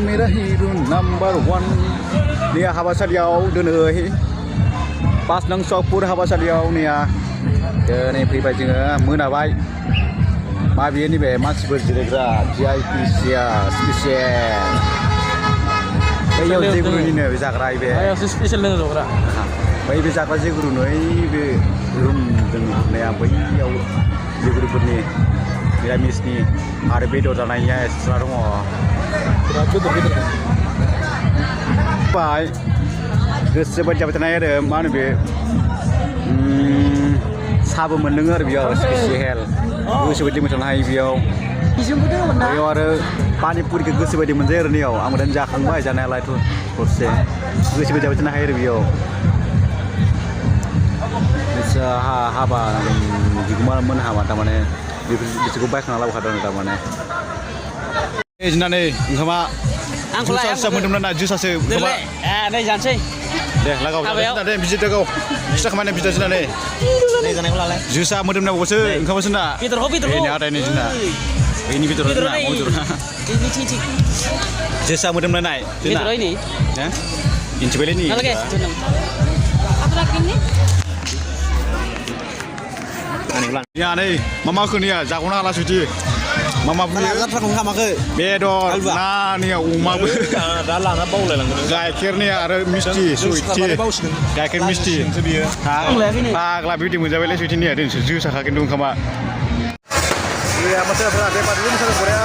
मेरा hero number one. Nia Habasariau doनै pas nang Sokpur Habasariau nia दोनै फैबाय जोङो मोनाबाय मा बेयो नैबे मानसिफोर जिरायग्रा VIP स्पेसियेल बैयाव जेगुरुनिनो बे जाग्रा बे स्पेसियेल लोंनो जग्रा बै बे जाग्रा जेगुरु बे रुम जों नुनाया बैयाव जेगुरुफोरनि निरामिसनि आरो बेदर जानायनिया एक्सट्रा दङ बिराद बेदर बाय गोसो बायदि जाबाय थानाय आरो मा होनो बे साबो मोनलोङो आरो बेयाव स्पेसियेल गोसो बायदि मोनजानो हायो बेयाव आरो पानिपुरिखौ गोसो बायदि मोनजायो आरो नैयाव आं दानो जाखांबाय जानायालायथ' थरसे गोसो बायदि जाबाय थानो हायो आरो बेयाव हाबा बिगुमामोन हाबा थारमाने बिसोरखौ बायखांना लाबोखादों थारमाने नै ओंखामा जुसासो मोदोमना ना जुसासो ओंखामा नै जानोसै दे लागाव दे बिदि दागाव फिथा खामानि बिदा जोंना नै जानायखौ लालाय जुसा मोदोमनांगौसो ओंखामासो ना बेदरखौ नै आदायनि जोंना बेनि बेदर जोसा मोदोमनाय जोंना मिन्थिबायलै नि या नै मा खोनिया जागौना हाला सुथि मा बुङो बेदर ना निया अमाबो दा लाना बावलायलांगोन गाइखेरनिया आरो मिस्टि सुइथि गाइखेर मिस्टि फाग्ला बिदि मोनजाबायलै सुइथिनिया दोनसो जोसाखा खिन्थु ओंखामा iya maksudnya berada pada ini misalnya Korea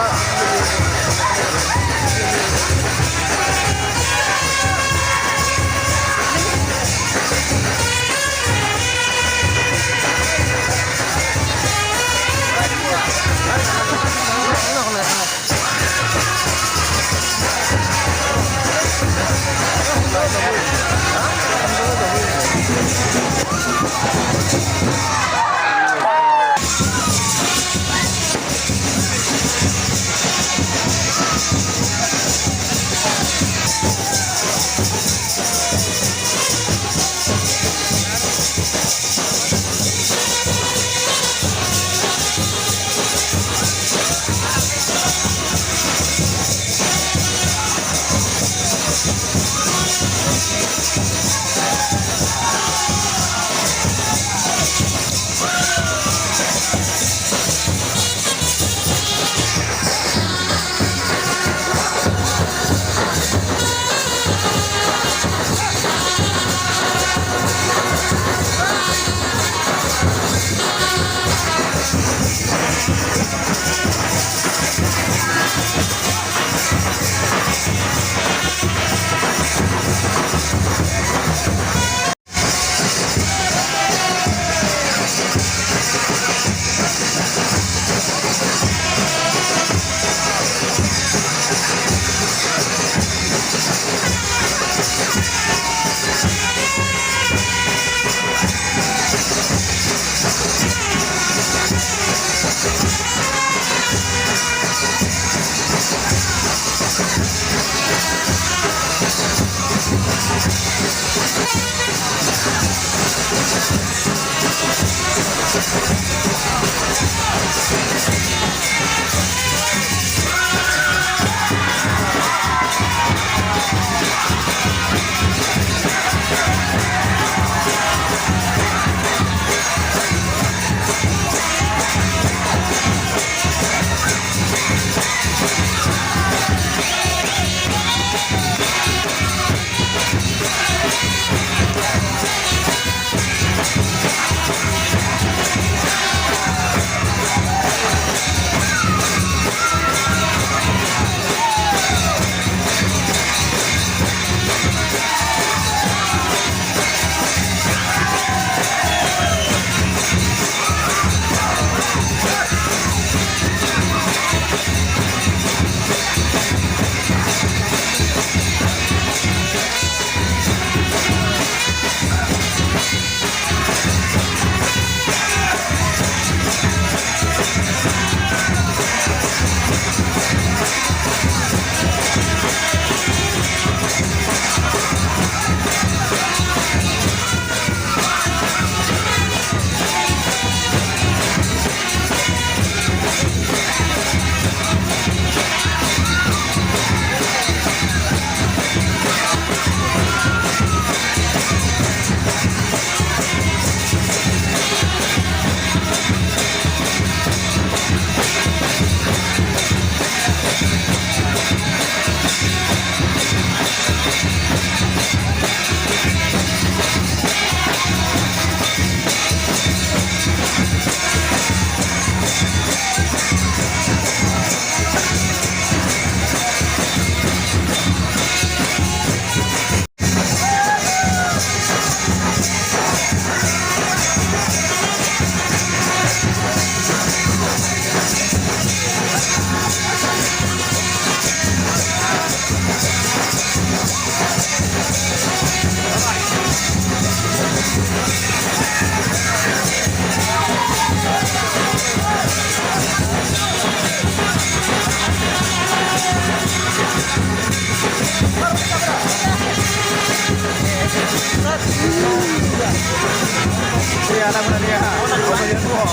anak mana dia? Kau bagian semua.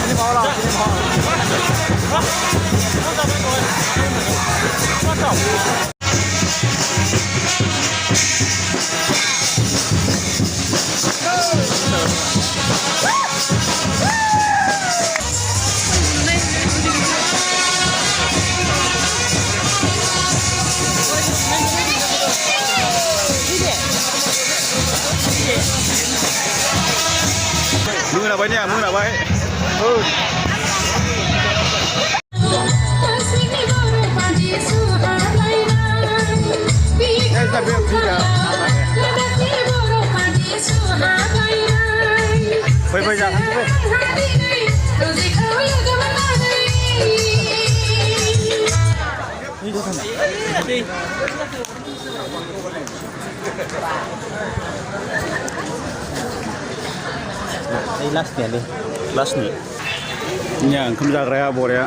Ini mau lah, ini mau. Mưa nào vậy nha, mưa nào vậy? Ừ. Đây là việc gì vậy? Bây giờ thằng tôi. Đi đâu thằng? Đi. Ini last nih nih. Last nih. Nya, kamu jaga ya boleh ya.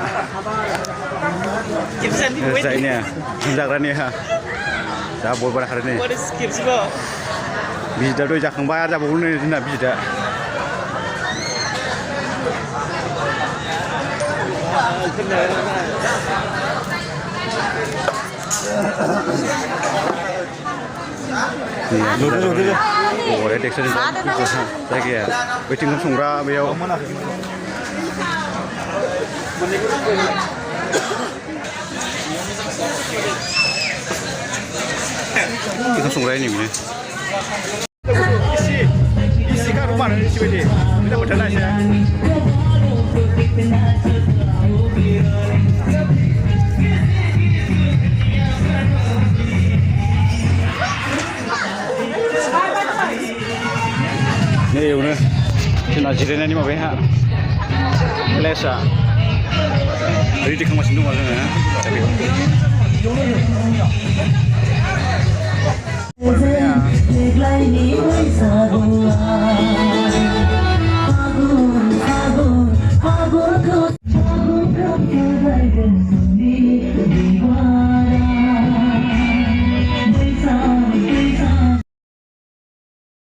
Saya ini ya, kamu jaga nih ya. Dah boleh pada hari ini. What is skip sih kok? Bisa tuh jangan bayar, dah boleh nih, tidak bisa. Dulu. Boleh dek sedikit. Lagi ya. Waiting kan sungra beliau. Kita sungra ini ni. Isi kan rumah isi ini. Kita berjalan saja. Ini udah, cina jiran ini mau beha, lesa, dari di kamar sendiri macam mana? Tapi.